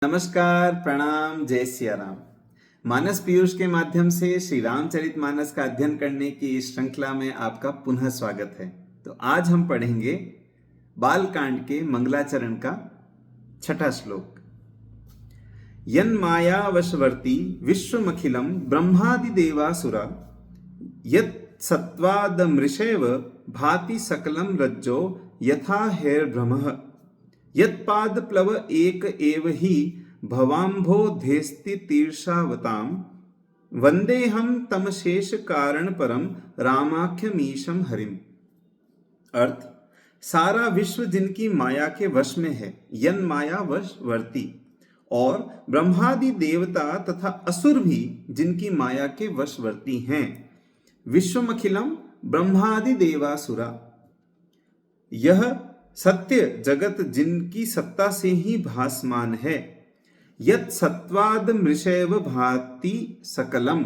नमस्कार, प्रणाम, जय सिया राम। मानस पीयूष के माध्यम से श्री रामचरित मानस का अध्ययन करने की इस श्रृंखला में आपका पुनः स्वागत है। तो आज हम पढ़ेंगे बालकांड के मंगलाचरण का 6वां श्लोक। यन माया वशवर्ती विश्वमखिलम ब्रह्मादिदेवासुरा यत् सत्वादमृषैव भाति सकलम रज्जो यथा हेर्भ्रमः यत्पाद प्लव एक एव ही भवाम्भोधेस्ति तीर्षावतां वंदेहम तमशेष कारण परम रामाख्यमीशम हरिम। अर्थ, सारा विश्व जिनकी माया के वश में है, यन माया वशवर्ती, और ब्रह्मादि देवता तथा असुर भी जिनकी माया के वशवर्ती हैं। विश्वमखिलम ब्रह्मादि देवासुरा, यह सत्य जगत जिनकी सत्ता से ही भासमान है। यत् सत्वाद मृषैव भाति सकलम,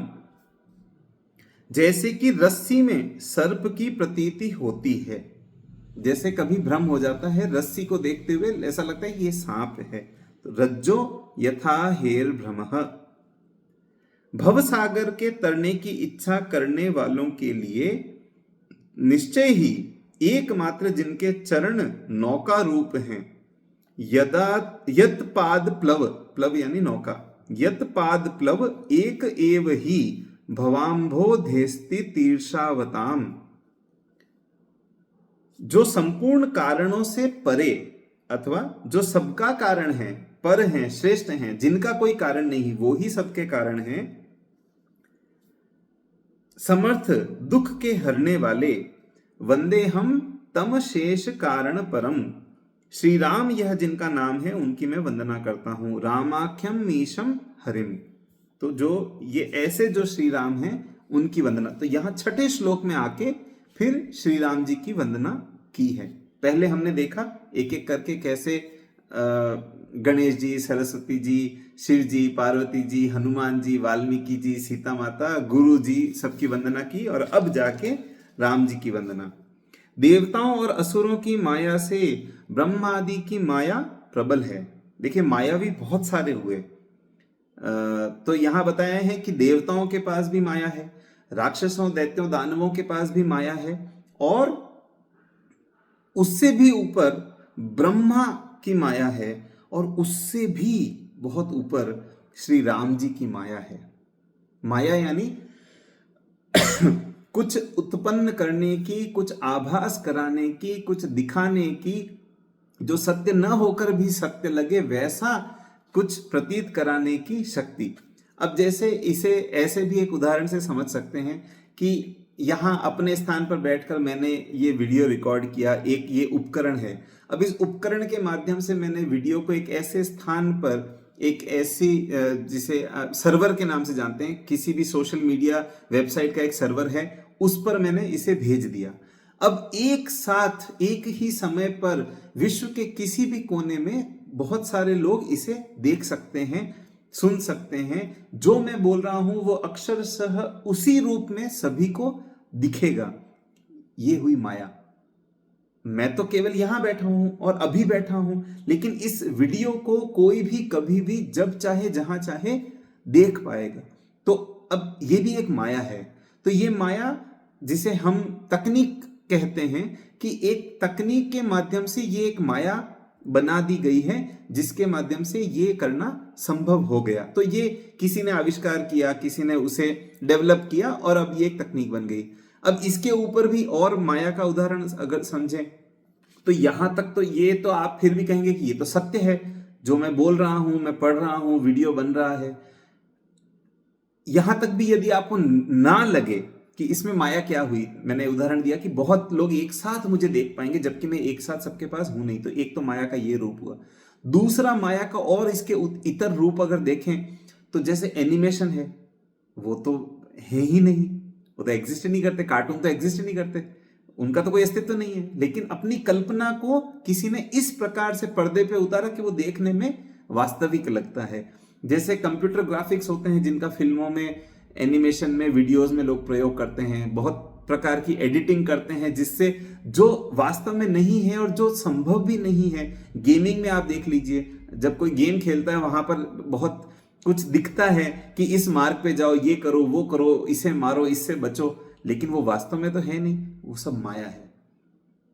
जैसे कि रस्सी में सर्प की प्रतीति होती है। जैसे कभी भ्रम हो जाता है, रस्सी को देखते हुए ऐसा लगता है कि ये सांप है। तो रज्जो यथा हेर भ्रमः, भव सागर के तरने की इच्छा करने वालों के लिए निश्चय ही एकमात्र जिनके चरण नौका रूप हैं। यदा यत पाद प्लव, प्लव यानी नौका, यत पाद प्लव एक एव ही भवाम्भोधेस्ति तीर्षावताम, जो संपूर्ण कारणों से परे अथवा जो सबका कारण है, पर हैं, श्रेष्ठ हैं, जिनका कोई कारण नहीं, वो ही सबके कारण हैं। समर्थ दुख के हरने वाले वंदे हम तम शेष कारण परम, श्री राम यह जिनका नाम है उनकी मैं वंदना करता हूं। रामाख्यम मीशम हरिम, तो जो ये ऐसे जो श्री राम हैं उनकी वंदना। तो यहां 6ठे श्लोक में आके फिर श्री राम जी की वंदना की है। पहले हमने देखा एक एक करके कैसे गणेश जी, सरस्वती जी, शिव जी, पार्वती जी, हनुमान जी, वाल्मीकि जी, सीता माता, गुरु जी, सबकी वंदना की, और अब जाके राम जी की वंदना। देवताओं और असुरों की माया से ब्रह्मादि की माया प्रबल है। देखिए, माया भी बहुत सारे हुए। तो यहां बताया है कि देवताओं के पास भी माया है, राक्षसों, दैत्यों, दानवों के पास भी माया है, और उससे भी ऊपर ब्रह्मा की माया है, और उससे भी बहुत ऊपर श्री राम जी की माया है। माया यानी कुछ उत्पन्न करने की, कुछ आभास कराने की, कुछ दिखाने की, जो सत्य न होकर भी सत्य लगे वैसा कुछ प्रतीत कराने की शक्ति। अब जैसे इसे ऐसे भी एक उदाहरण से समझ सकते हैं कि यहां अपने स्थान पर बैठकर मैंने ये वीडियो रिकॉर्ड किया, एक ये उपकरण है। अब इस उपकरण के माध्यम से मैंने वीडियो को एक ऐसे स्थान पर, एक ऐसी जिसे सर्वर के नाम से जानते हैं, किसी भी सोशल मीडिया वेबसाइट का एक सर्वर है, उस पर मैंने इसे भेज दिया। अब एक साथ एक ही समय पर विश्व के किसी भी कोने में बहुत सारे लोग इसे देख सकते हैं, सुन सकते हैं। जो मैं बोल रहा हूं वो अक्षरशः उसी रूप में सभी को दिखेगा। ये हुई माया। मैं तो केवल यहां बैठा हूं और अभी बैठा हूं, लेकिन इस वीडियो को कोई भी कभी भी जब चाहे जहां चाहे देख पाएगा। तो अब ये भी एक माया है। तो ये माया, जिसे हम तकनीक कहते हैं, कि एक तकनीक के माध्यम से ये एक माया बना दी गई है, जिसके माध्यम से ये करना संभव हो गया। तो ये किसी ने आविष्कार किया, किसी ने उसे डेवलप किया, और अब ये एक तकनीक बन गई। अब इसके ऊपर भी और माया का उदाहरण अगर समझें, तो यहां तक तो ये तो आप फिर भी कहेंगे कि ये तो सत्य है, जो मैं बोल रहा हूं, मैं पढ़ रहा हूं, वीडियो बन रहा है। यहां तक भी यदि आपको ना लगे कि इसमें माया क्या हुई, मैंने उदाहरण दिया कि बहुत लोग एक साथ मुझे देख पाएंगे, जबकि मैं एक साथ सबके पास हूं नहीं। तो एक तो माया का ये रूप हुआ। दूसरा, माया का और इसके इतर रूप अगर देखें, तो जैसे एनिमेशन है, वो तो है ही नहीं, वो तो एग्जिस्ट नहीं करते। कार्टून तो एग्जिस्ट नहीं करते, उनका तो कोई अस्तित्व नहीं है। लेकिन अपनी कल्पना को किसी ने इस प्रकार से पर्दे पे उतारा कि वो देखने में वास्तविक लगता है। जैसे कंप्यूटर ग्राफिक्स होते हैं, जिनका फिल्मों में, एनिमेशन में, वीडियोस में लोग प्रयोग करते हैं। बहुत प्रकार की एडिटिंग करते हैं, जिससे जो वास्तव में नहीं है और जो संभव भी नहीं है। गेमिंग में आप देख लीजिए, जब कोई गेम खेलता है वहां पर बहुत कुछ दिखता है कि इस मार्ग पे जाओ, ये करो, वो करो, इसे मारो, इससे बचो, लेकिन वो वास्तव में तो है नहीं, वो सब माया है।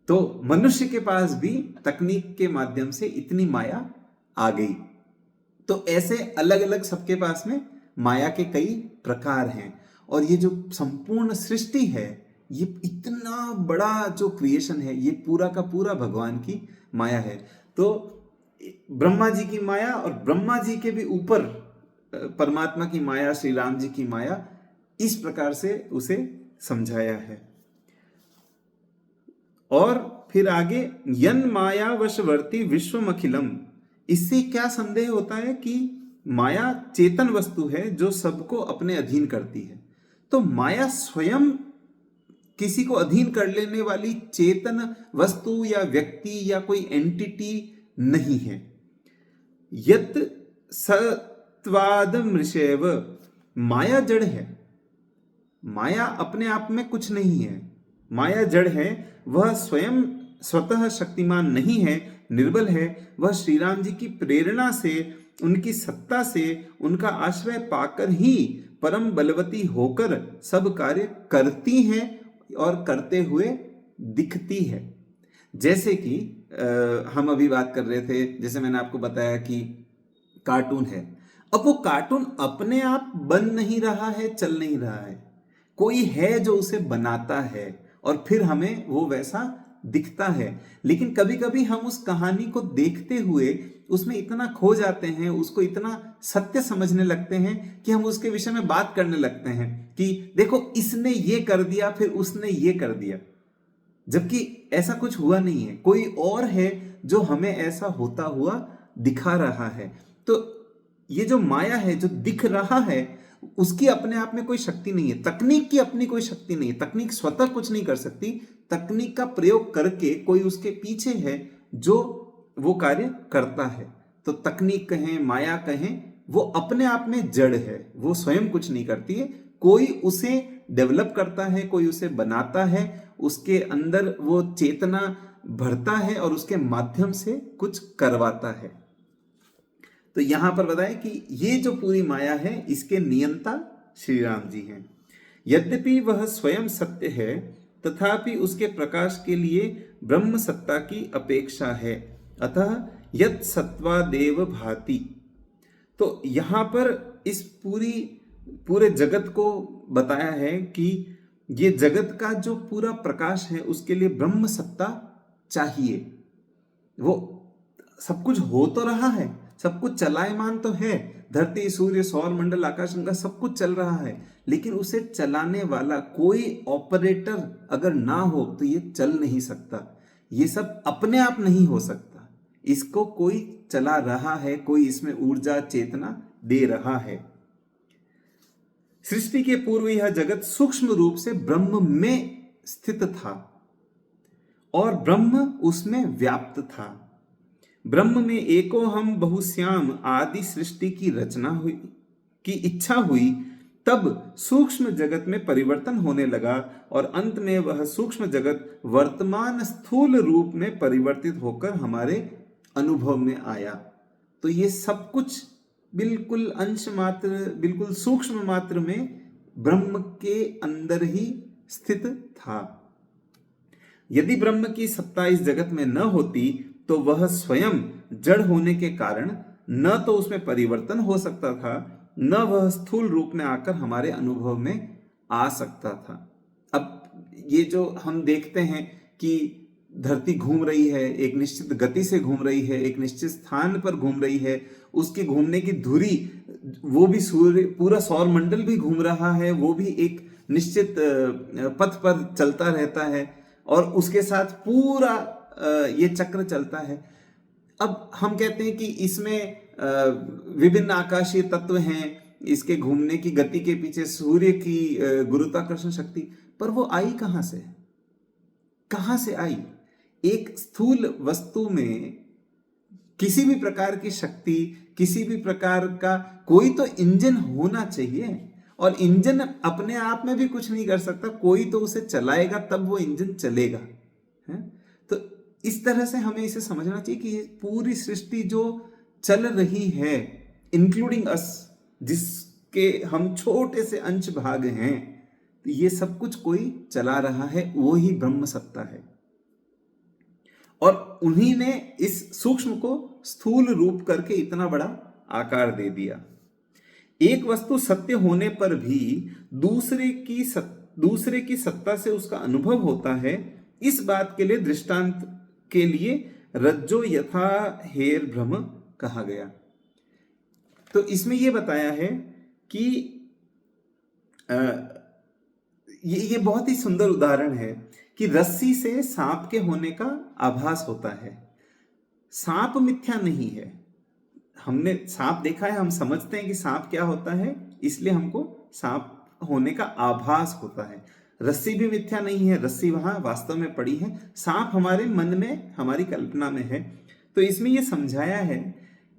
तो मनुष्य के पास भी तकनीक के माध्यम से इतनी माया आ गई। तो ऐसे अलग अलग सबके पास में माया के कई प्रकार हैं। और ये जो संपूर्ण सृष्टि है, ये इतना बड़ा जो क्रिएशन है, ये पूरा का पूरा भगवान की माया है। तो ब्रह्मा जी की माया और ब्रह्मा जी के भी ऊपर परमात्मा की माया, श्री राम जी की माया, इस प्रकार से उसे समझाया है। और फिर आगे, यन माया वशवर्ती विश्वमखिलम, इससे क्या संदेह होता है कि माया चेतन वस्तु है जो सबको अपने अधीन करती है। तो माया स्वयं किसी को अधीन कर लेने वाली चेतन वस्तु या व्यक्ति या कोई एंटिटी नहीं है। यत सत्वाद मृषेव, माया जड़ है, माया अपने आप में कुछ नहीं है, माया जड़ है, वह स्वयं स्वतः शक्तिमान नहीं है, निर्बल है। वह श्री राम जी की प्रेरणा से, उनकी सत्ता से, उनका आश्रय पाकर ही परम बलवती होकर सब कार्य करती हैं और करते हुए दिखती है। जैसे कि हम अभी बात कर रहे थे, जैसे मैंने आपको बताया कि कार्टून है, अब वो कार्टून अपने आप बन नहीं रहा है, चल नहीं रहा है, कोई है जो उसे बनाता है और फिर हमें वो वैसा दिखता है। लेकिन कभी कभी हम उस कहानी को देखते हुए उसमें इतना खो जाते हैं, उसको इतना सत्य समझने लगते हैं कि हम उसके विषय में बात करने लगते हैं कि देखो इसने ये कर दिया, फिर उसने ये कर दिया, जबकि ऐसा कुछ हुआ नहीं है, कोई और है जो हमें ऐसा होता हुआ दिखा रहा है। तो ये जो माया है, जो दिख रहा है, उसकी अपने आप में कोई शक्ति नहीं है, तकनीक की अपनी कोई शक्ति नहीं है, तकनीक स्वतः कुछ नहीं कर सकती, तकनीक का प्रयोग करके कोई उसके पीछे है जो वो कार्य करता है। तो तकनीक कहें, माया कहें, वो अपने आप में जड़ है, वो स्वयं कुछ नहीं करती है, कोई उसे डेवलप करता है, कोई उसे बनाता है, उसके अंदर वो चेतना भरता है और उसके माध्यम से कुछ करवाता है। तो यहां पर बताएं कि ये जो पूरी माया है, इसके नियंता श्री राम जी हैं। यद्यपि वह स्वयं सत्य है, तथापि उसके प्रकाश के लिए ब्रह्म सत्ता की अपेक्षा है। अतः यत् सत्वादेव भाति। तो यहां पर इस पूरे जगत को बताया है कि ये जगत का जो पूरा प्रकाश है, उसके लिए ब्रह्म सत्ता चाहिए। वो सब कुछ हो तो रहा है, सब कुछ चलायमान तो है, धरती, सूर्य, सौर मंडल, आकाश गंगा सब कुछ चल रहा है, लेकिन उसे चलाने वाला कोई ऑपरेटर अगर ना हो तो ये चल नहीं सकता। ये सब अपने आप नहीं हो सकता, इसको कोई चला रहा है, कोई इसमें ऊर्जा, चेतना दे रहा है। सृष्टि के पूर्व यह जगत सूक्ष्म रूप से ब्रह्म में स्थित था और ब्रह्म उसमें व्याप्त था। ब्रह्म में एको हम बहुश्याम आदि सृष्टि की रचना हुई, की इच्छा हुई, तब सूक्ष्म जगत में परिवर्तन होने लगा और अंत में वह सूक्ष्म जगत वर्तमान स्थूल रूप में परिवर्तित होकर हमारे अनुभव में आया। तो ये सब कुछ बिल्कुल अंश मात्र, बिल्कुल सूक्ष्म मात्र में ब्रह्म के अंदर ही स्थित था। यदि ब्रह्म की सत्ता इस जगत में न होती तो वह स्वयं जड़ होने के कारण न तो उसमें परिवर्तन हो सकता था, न वह स्थूल रूप में आकर हमारे अनुभव में आ सकता था। अब ये जो हम देखते हैं कि धरती घूम रही है, एक निश्चित गति से घूम रही है, एक निश्चित स्थान पर घूम रही है, उसकी घूमने की धुरी, वो भी सूर्य, पूरा सौर मंडल भी घूम रहा है, वो भी एक निश्चित पथ पर चलता रहता है और उसके साथ पूरा ये चक्र चलता है। अब हम कहते हैं कि इसमें विभिन्न आकाशीय तत्व हैं, इसके घूमने की गति के पीछे सूर्य की गुरुत्वाकर्षण शक्ति, पर वो आई कहां से, कहां से आई? एक स्थूल वस्तु में किसी भी प्रकार की शक्ति, किसी भी प्रकार का कोई तो इंजन होना चाहिए, और इंजन अपने आप में भी कुछ नहीं कर सकता, कोई तो उसे चलाएगा तब वो इंजन चलेगा है? तो इस तरह से हमें इसे समझना चाहिए कि ये पूरी सृष्टि जो चल रही है, इंक्लूडिंग अस, जिसके हम छोटे से अंश भाग हैं, तो ये सब कुछ कोई चला रहा है, वो ही ब्रह्म सत्ता है। और उन्हीं ने इस सूक्ष्म को स्थूल रूप करके इतना बड़ा आकार दे दिया। एक वस्तु सत्य होने पर भी दूसरे की सत्ता से उसका अनुभव होता है। इस बात के लिए दृष्टांत के लिए रज्जो यथा हेर भ्रम कहा गया। तो इसमें यह बताया है कि ये बहुत ही सुंदर उदाहरण है कि रस्सी से सांप के होने का आभास होता है। सांप मिथ्या नहीं है। हमने सांप देखा है, हम समझते हैं कि सांप क्या होता है, इसलिए हमको सांप होने का आभास होता है। रस्सी भी मिथ्या नहीं है, रस्सी वहां वास्तव में पड़ी है। सांप हमारे मन में, हमारी कल्पना में है। तो इसमें यह समझाया है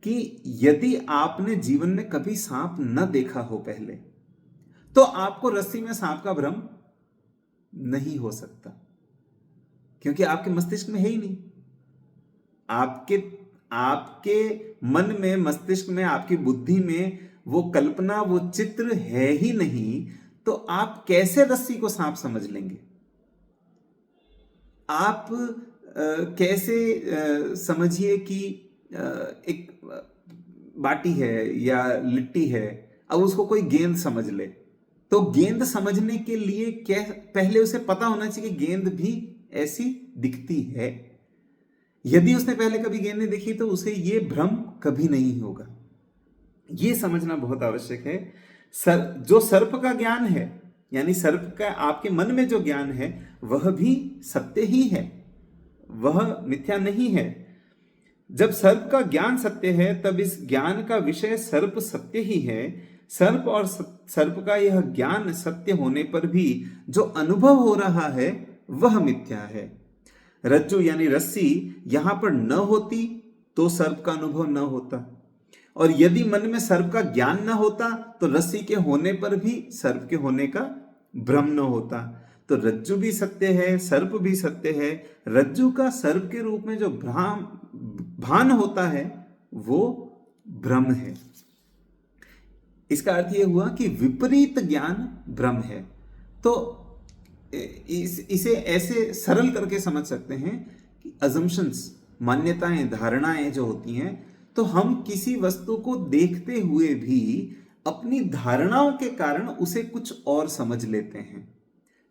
कि यदि आपने जीवन में कभी सांप न देखा हो पहले, तो आपको रस्सी में सांप का भ्रम नहीं हो सकता, क्योंकि आपके मस्तिष्क में है ही नहीं। आपके मन में, मस्तिष्क में, आपकी बुद्धि में वो कल्पना, वो चित्र है ही नहीं, तो आप कैसे रस्सी को सांप समझ लेंगे? आप कैसे समझिए कि एक बाटी है या लिट्टी है, अब उसको कोई गेंद समझ ले, तो गेंद समझने के लिए क्या पहले उसे पता होना चाहिए कि गेंद भी ऐसी दिखती है। यदि उसने पहले कभी गेंद नहीं देखी तो उसे यह भ्रम कभी नहीं होगा। यह समझना बहुत आवश्यक है। जो सर्प का ज्ञान है, यानी सर्प का आपके मन में जो ज्ञान है, वह भी सत्य ही है, वह मिथ्या नहीं है। जब सर्प का ज्ञान सत्य है, तब इस ज्ञान का विषय सर्प सत्य ही है। सर्प और सर्प का यह ज्ञान सत्य होने पर भी जो अनुभव हो रहा है वह मिथ्या है। रज्जु यानी रस्सी यहां पर न होती तो सर्प का अनुभव न होता, और यदि मन में सर्प का ज्ञान न होता तो रस्सी के होने पर भी सर्प के होने का भ्रम न होता। तो रज्जु भी सत्य है, सर्प भी सत्य है। रज्जु का सर्प के रूप में जो भान होता है वो भ्रम है। इसका अर्थ यह हुआ कि विपरीत ज्ञान भ्रम है। तो इसे ऐसे सरल करके समझ सकते हैं कि अजम्पशंस, मान्यताएं, धारणाएं जो होती हैं, तो हम किसी वस्तु को देखते हुए भी अपनी धारणाओं के कारण उसे कुछ और समझ लेते हैं।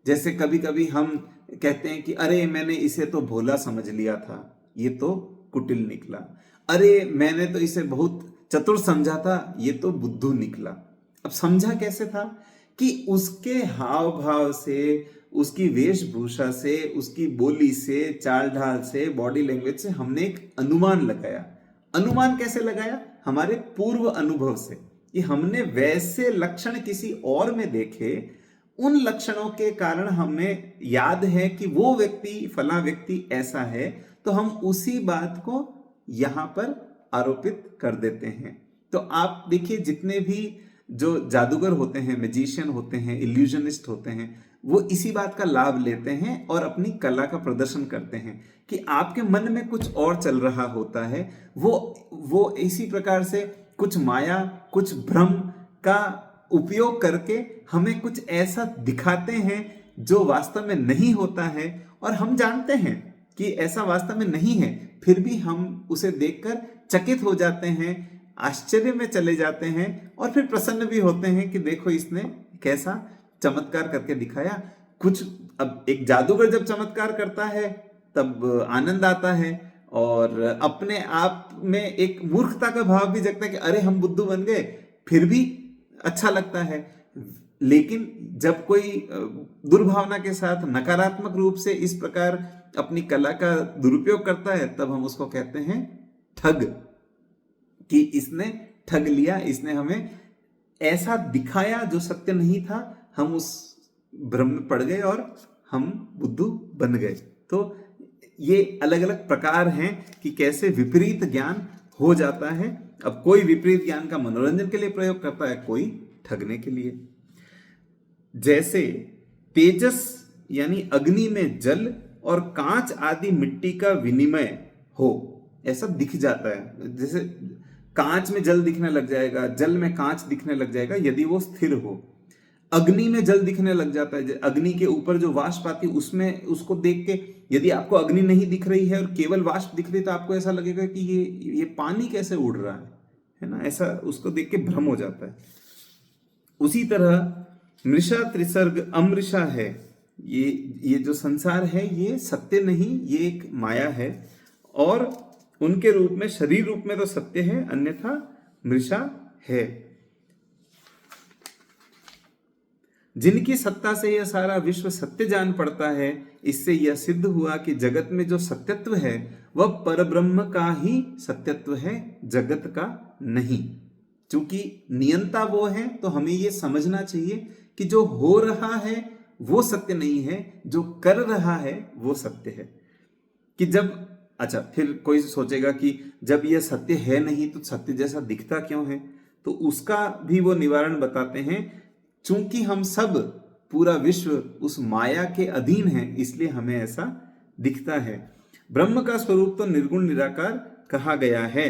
जैसे कभी कभी हम कहते हैं कि अरे मैंने इसे तो भोला समझ लिया था, ये तो कुटिल निकला। अरे मैंने तो इसे बहुत चतुर समझा था, ये तो बुद्धू निकला। अब समझा कैसे था? कि उसके हाव भाव से, उसकी वेशभूषा से, उसकी बोली से, चाल ढाल से, बॉडी लैंग्वेज से हमने एक अनुमान लगाया। अनुमान कैसे लगाया? हमारे पूर्व अनुभव से, कि हमने वैसे लक्षण किसी और में देखे, उन लक्षणों के कारण हमें याद है कि वो व्यक्ति, फला व्यक्ति ऐसा है, तो हम उसी बात को यहां पर आरोपित कर देते हैं। तो आप देखिए, जितने भी जो जादूगर होते हैं, मैजिशियन होते हैं, इल्यूजनिस्ट होते हैं, वो इसी बात का लाभ लेते हैं और अपनी कला का प्रदर्शन करते हैं कि आपके मन में कुछ और चल रहा होता है। वो इसी प्रकार से कुछ माया, कुछ भ्रम का उपयोग करके हमें कुछ ऐसा दिखाते हैं जो वास्तव में नहीं होता है, और हम जानते हैं कि ऐसा वास्तव में नहीं है, फिर भी हम उसे देखकर चकित हो जाते हैं, आश्चर्य में चले जाते हैं, और फिर प्रसन्न भी होते हैं कि देखो इसने कैसा चमत्कार करके दिखाया कुछ। अब एक जादूगर जब चमत्कार करता है तब आनंद आता है, और अपने आप में एक मूर्खता का भाव भी जगता है कि अरे हम बुद्धू बन गए, फिर भी अच्छा लगता है। लेकिन जब कोई दुर्भावना के साथ नकारात्मक रूप से इस प्रकार अपनी कला का दुरुपयोग करता है, तब हम उसको कहते हैं ठग, कि इसने ठग लिया, इसने हमें ऐसा दिखाया जो सत्य नहीं था, हम उस भ्रम में पड़ गए और हम बुद्धू बन गए। तो ये अलग अलग प्रकार हैं कि कैसे विपरीत ज्ञान हो जाता है। अब कोई विपरीत ज्ञान का मनोरंजन के लिए प्रयोग करता है, कोई ठगने के लिए। जैसे तेजस यानी अग्नि में जल और कांच आदि मिट्टी का विनिमय हो, ऐसा दिख जाता है। जैसे कांच में जल दिखने लग जाएगा, जल में कांच दिखने लग जाएगा यदि वो स्थिर हो। अग्नि में जल दिखने लग जाता है, अग्नि के ऊपर जो वाष्प आती है उसमें, उसको देख के यदि आपको अग्नि नहीं दिख रही है और केवल वाष्प दिख रही है तो आपको ऐसा लगेगा कि ये पानी कैसे उड़ रहा है ना, ऐसा उसको देख के भ्रम हो जाता है। उसी तरह मृषा त्रिसर्ग अमृषा है, ये जो संसार है ये सत्य नहीं, ये एक माया है, और उनके रूप में, शरीर रूप में तो सत्य है, अन्यथा मृषा है। जिनकी सत्ता से यह सारा विश्व सत्य जान पड़ता है, इससे यह सिद्ध हुआ कि जगत में जो सत्यत्व है वह परब्रह्म का ही सत्यत्व है, जगत का नहीं। चूंकि नियंता वो है तो हमें यह समझना चाहिए कि जो हो रहा है वो सत्य नहीं है, जो कर रहा है वो सत्य है। कि जब, अच्छा, फिर कोई सोचेगा कि जब यह सत्य है नहीं तो सत्य जैसा दिखता क्यों है, तो उसका भी वो निवारण बताते हैं। चूंकि हम सब, पूरा विश्व उस माया के अधीन है, इसलिए हमें ऐसा दिखता है। ब्रह्म का स्वरूप तो निर्गुण निराकार कहा गया है।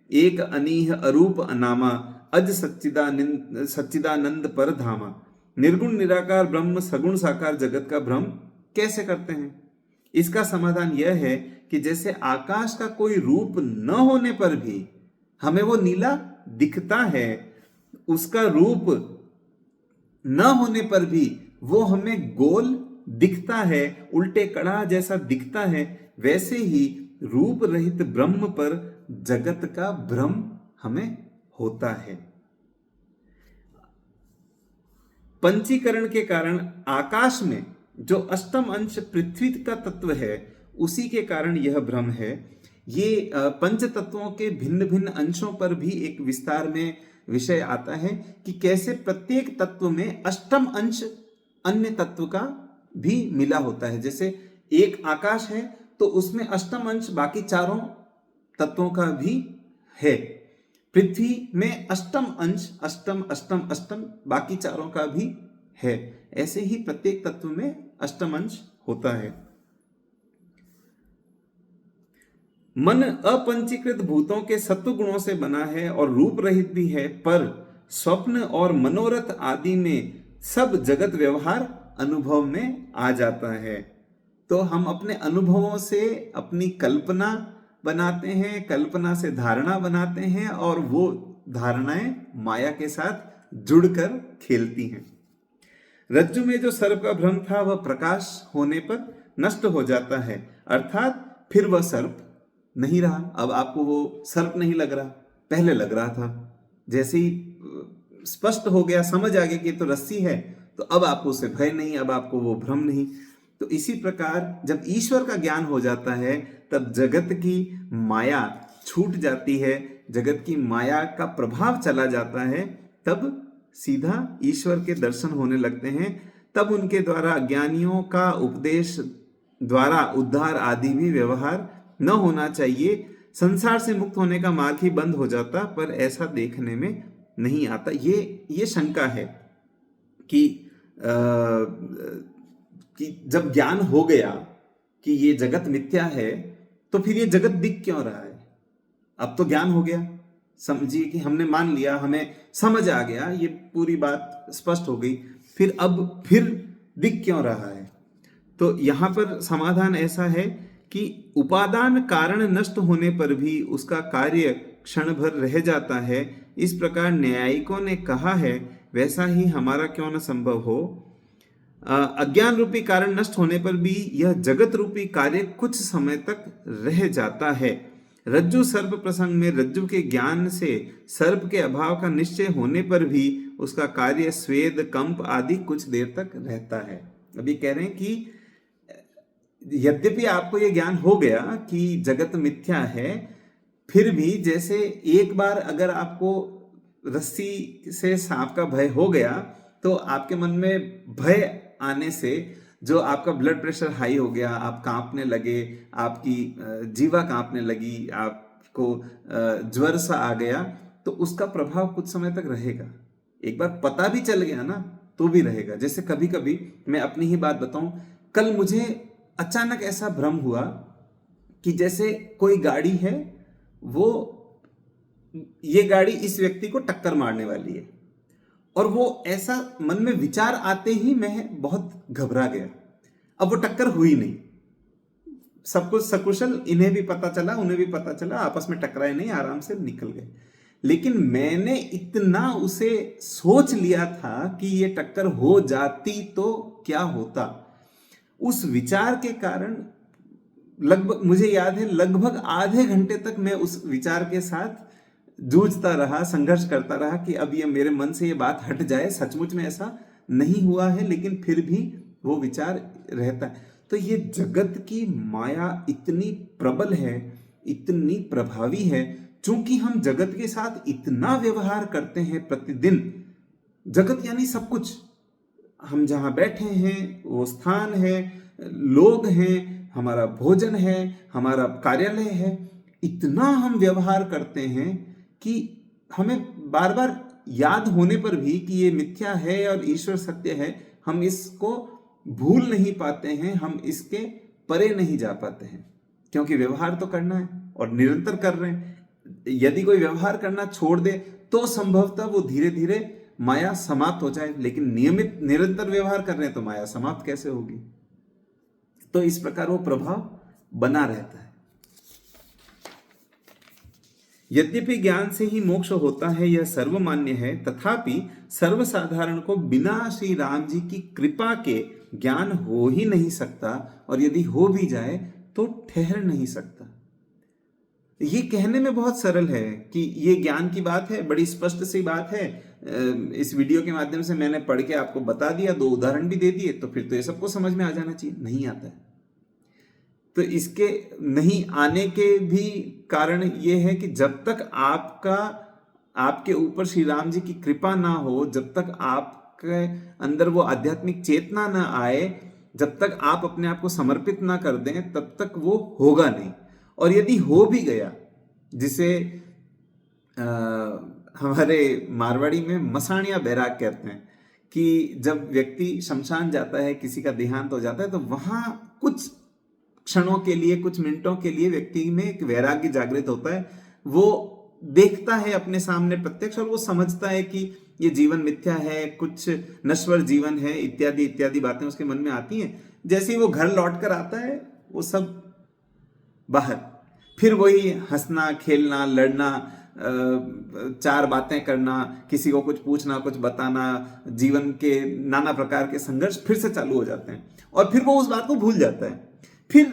एक अनीह अरूप अनामा, अज सच्चिदानंद पर धामा। निर्गुण निराकार ब्रह्म सगुण साकार जगत का भ्रम कैसे करते हैं? इसका समाधान यह है कि जैसे आकाश का कोई रूप न होने पर भी हमें वो नीला दिखता है, उसका रूप न होने पर भी वो हमें गोल दिखता है, उल्टे कड़ा जैसा दिखता है, वैसे ही रूप रहित ब्रह्म पर जगत का भ्रम हमें होता है। पंचीकरण के कारण आकाश में जो अष्टम अंश पृथ्वी का तत्व है, उसी के कारण यह भ्रम है। ये पंच तत्वों के भिन्न भिन्न अंशों पर भी एक विस्तार में विषय आता है कि कैसे प्रत्येक तत्व में अष्टम अंश अन्य तत्व का भी मिला होता है। जैसे एक आकाश है तो उसमें अष्टम अंश बाकी चारों तत्वों का भी है। पृथ्वी में अष्टम अंश, अष्टम अष्टम अष्टम बाकी चारों का भी है। ऐसे ही प्रत्येक तत्व में अष्टम अंश होता है। मन अपंचीकृत भूतों के सत्व गुणों से बना है और रूप रहित भी है, पर स्वप्न और मनोरथ आदि में सब जगत व्यवहार अनुभव में आ जाता है। तो हम अपने अनुभवों से अपनी कल्पना बनाते हैं, कल्पना से धारणा बनाते हैं, और वो धारणाएं माया के साथ जुड़कर खेलती हैं। रज्जु में जो सर्प का भ्रम था वह प्रकाश होने पर नष्ट हो जाता है, अर्थात फिर वह सर्प नहीं रहा। अब आपको वो सर्प नहीं लग रहा, पहले लग रहा था। जैसे ही स्पष्ट हो गया, समझ आ गया कि तो रस्सी है, तो अब आपको उसे भय नहीं, अब आपको वो भ्रम नहीं। तो इसी प्रकार जब ईश्वर का ज्ञान हो जाता है तब जगत की माया छूट जाती है, जगत की माया का प्रभाव चला जाता है, तब सीधा ईश्वर के दर्शन होने लगते हैं। तब उनके द्वारा अज्ञानियों का उपदेश द्वारा उद्धार आदि भी व्यवहार न होना चाहिए। संसार से मुक्त होने का मार्ग ही बंद हो जाता, पर ऐसा देखने में नहीं आता। ये शंका है कि जब ज्ञान हो गया कि ये जगत मिथ्या है, तो फिर ये जगत दिख क्यों रहा है? अब तो ज्ञान हो गया, समझिए कि हमने मान लिया, हमें समझ आ गया, ये पूरी बात स्पष्ट हो गई, फिर दिख क्यों रहा है? तो यहां पर समाधान ऐसा है कि उपादान कारण नष्ट होने पर भी उसका कार्य क्षण भर रह जाता है। इस प्रकार न्यायिकों ने कहा है, वैसा ही हमारा क्यों न संभव हो। अज्ञान रूपी कारण नष्ट होने पर भी यह जगत रूपी कार्य कुछ समय तक रह जाता है। रज्जु सर्प प्रसंग में रज्जु के ज्ञान से सर्प के अभाव का निश्चय होने पर भी उसका कार्य स्वेद, कंप आदि कुछ देर तक रहता है। अभी कह रहे हैं कि यद्यपि आपको यह ज्ञान हो गया कि जगत मिथ्या है, फिर भी जैसे एक बार अगर आपको रस्सी से सांप का भय हो गया, तो आपके मन में भय आने से जो आपका ब्लड प्रेशर हाई हो गया, आप कांपने लगे, आपकी जीवा कांपने लगी, आपको ज्वर सा आ गया, तो उसका प्रभाव कुछ समय तक रहेगा। एक बार पता भी चल गया ना तो भी रहेगा। जैसे कभी कभी मैं अपनी ही बात बताऊं, कल मुझे अचानक ऐसा भ्रम हुआ कि जैसे कोई गाड़ी है, वो ये गाड़ी इस व्यक्ति को टक्कर मारने वाली है, और वो ऐसा मन में विचार आते ही मैं बहुत घबरा गया। अब वो टक्कर हुई नहीं, सब कुछ सकुशल, इन्हें भी पता चला उन्हें भी पता चला, आपस में टकराए नहीं, आराम से निकल गए। लेकिन मैंने इतना उसे सोच लिया था कि ये टक्कर हो जाती तो क्या होता। उस विचार के कारण लगभग, मुझे याद है, लगभग आधे घंटे तक मैं उस विचार के साथ जूझता रहा, संघर्ष करता रहा कि अब ये मेरे मन से ये बात हट जाए। सचमुच में ऐसा नहीं हुआ है, लेकिन फिर भी वो विचार रहता है। तो ये जगत की माया इतनी प्रबल है, इतनी प्रभावी है, चूंकि हम जगत के साथ इतना व्यवहार करते हैं प्रतिदिन। जगत यानी सब कुछ, हम जहां बैठे हैं वो स्थान है, लोग हैं, हमारा भोजन है, हमारा कार्यालय है, इतना हम व्यवहार करते हैं कि हमें बार बार याद होने पर भी कि ये मिथ्या है और ईश्वर सत्य है, हम इसको भूल नहीं पाते हैं, हम इसके परे नहीं जा पाते हैं, क्योंकि व्यवहार तो करना है और निरंतर कर रहे हैं। यदि कोई व्यवहार करना छोड़ दे तो संभवतः वो धीरे धीरे माया समाप्त हो जाए, लेकिन नियमित निरंतर व्यवहार कर रहे हैं तो माया समाप्त कैसे होगी। तो इस प्रकार वो प्रभाव बना रहता है। यद्यपि ज्ञान से ही मोक्ष होता है, यह सर्वमान्य है, तथापि सर्वसाधारण को बिना श्री राम जी की कृपा के ज्ञान हो ही नहीं सकता, और यदि हो भी जाए तो ठहर नहीं सकता। ये कहने में बहुत सरल है कि ये ज्ञान की बात है, बड़ी स्पष्ट सी बात है। इस वीडियो के माध्यम से मैंने पढ़ के आपको बता दिया, 2 उदाहरण भी दे दिए, तो फिर तो ये सबको समझ में आ जाना चाहिए। नहीं आता है। तो इसके नहीं आने के भी कारण ये है कि जब तक आपके ऊपर श्री राम जी की कृपा ना हो, जब तक आपके अंदर वो आध्यात्मिक चेतना ना आए, जब तक आप अपने आप को समर्पित ना कर दें, तब तक वो होगा नहीं। और यदि हो भी गया, जिसे हमारे मारवाड़ी में मसाणिया बैराग कहते हैं, कि जब व्यक्ति शमशान जाता है, किसी का देहांत हो जाता है, तो वहां कुछ क्षणों के लिए, कुछ मिनटों के लिए व्यक्ति में एक वैराग्य जागृत होता है। वो देखता है अपने सामने प्रत्यक्ष, और वो समझता है कि ये जीवन मिथ्या है, कुछ नश्वर जीवन है, इत्यादि इत्यादि बातें उसके मन में आती हैं। जैसे ही वो घर लौट कर आता है, वो सब बाहर, फिर वही हंसना, खेलना, लड़ना, 4 बातें करना, किसी को कुछ पूछना, कुछ बताना, जीवन के नाना प्रकार के संघर्ष फिर से चालू हो जाते हैं, और फिर वो उस बात को भूल जाता है। फिर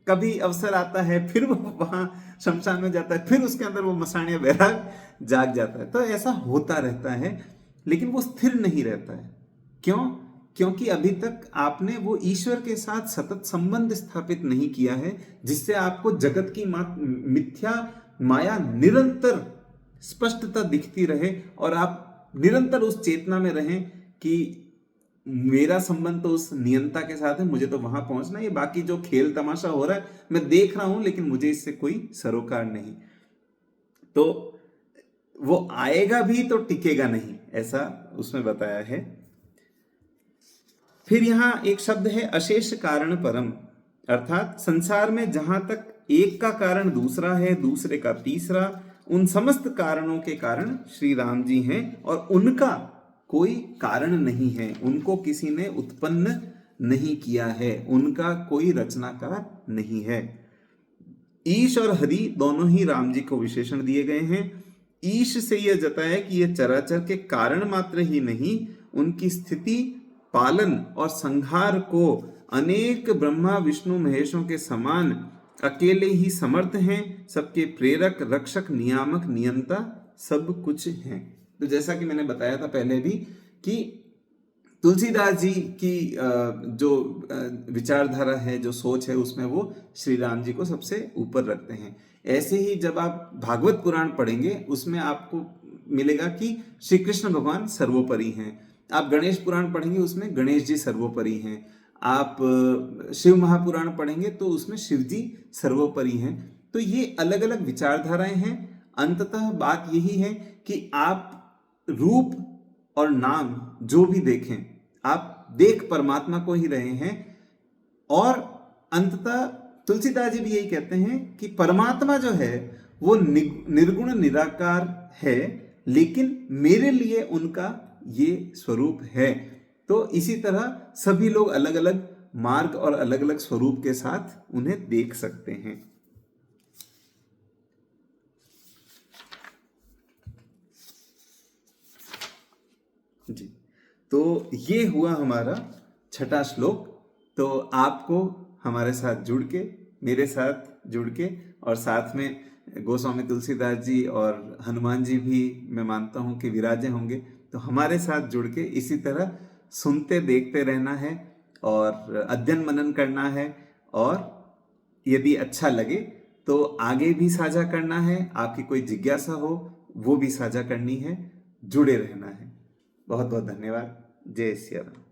कभी अवसर आता है, फिर वो वहां शमशान में जाता है, फिर उसके अंदर वो मसाणिया बैराग जाग जाता है। तो ऐसा होता रहता है, लेकिन वो स्थिर नहीं रहता है। क्यों? क्योंकि अभी तक आपने वो ईश्वर के साथ सतत संबंध स्थापित नहीं किया है, जिससे आपको जगत की मिथ्या माया निरंतर स्पष्टता दिखती रहे, और आप निरंतर उस चेतना में रहें कि मेरा संबंध तो उस नियंता के साथ है, मुझे तो वहां पहुंचना है। ये बाकी जो खेल तमाशा हो रहा है मैं देख रहा हूं, लेकिन मुझे इससे कोई सरोकार नहीं। तो वो आएगा भी तो टिकेगा नहीं, ऐसा उसमें बताया है। फिर यहां एक शब्द है अशेष कारण परम, अर्थात संसार में जहां तक एक का कारण दूसरा है, दूसरे का तीसरा, उन समस्त कारणों के कारण श्री राम जी हैं, और उनका कोई कारण नहीं है, उनको किसी ने उत्पन्न नहीं किया है, उनका कोई रचनाकार नहीं है। ईश और हरि दोनों ही राम जी को विशेषण दिए गए हैं। ईश से यह जताया कि यह चराचर के कारण मात्र ही नहीं, उनकी स्थिति, पालन और संहार को अनेक ब्रह्मा विष्णु महेशों के समान अकेले ही समर्थ हैं, सबके प्रेरक, रक्षक, नियामक, नियंता सब कुछ हैं। तो जैसा कि मैंने बताया था पहले भी कि तुलसीदास जी की जो विचारधारा है, जो सोच है, उसमें वो श्री राम जी को सबसे ऊपर रखते हैं। ऐसे ही जब आप भागवत पुराण पढ़ेंगे, उसमें आपको मिलेगा कि श्री कृष्ण भगवान सर्वोपरि हैं। आप गणेश पुराण पढ़ेंगे, उसमें गणेश जी सर्वोपरि हैं। आप शिव महापुराण पढ़ेंगे तो उसमें शिव जी सर्वोपरि हैं। तो ये अलग अलग विचारधाराएं हैं। अंततः बात यही है कि आप रूप और नाम जो भी देखें, आप देख परमात्मा को ही रहे हैं। और अंततः तुलसीदास जी भी यही कहते हैं कि परमात्मा जो है वो निर्गुण निराकार है, लेकिन मेरे लिए उनका ये स्वरूप है। तो इसी तरह सभी लोग अलग अलग मार्ग और अलग अलग स्वरूप के साथ उन्हें देख सकते हैं। जी, तो ये हुआ हमारा छठा श्लोक। तो आपको हमारे साथ जुड़ के, मेरे साथ जुड़ के, और साथ में गोस्वामी तुलसीदास जी और हनुमान जी भी मैं मानता हूँ कि विराजे होंगे। तो हमारे साथ जुड़ के इसी तरह सुनते देखते रहना है और अध्ययन मनन करना है, और यदि अच्छा लगे तो आगे भी साझा करना है, आपकी कोई जिज्ञासा हो वो भी साझा करनी है, जुड़े रहना है। बहुत बहुत धन्यवाद। जय श्री राम।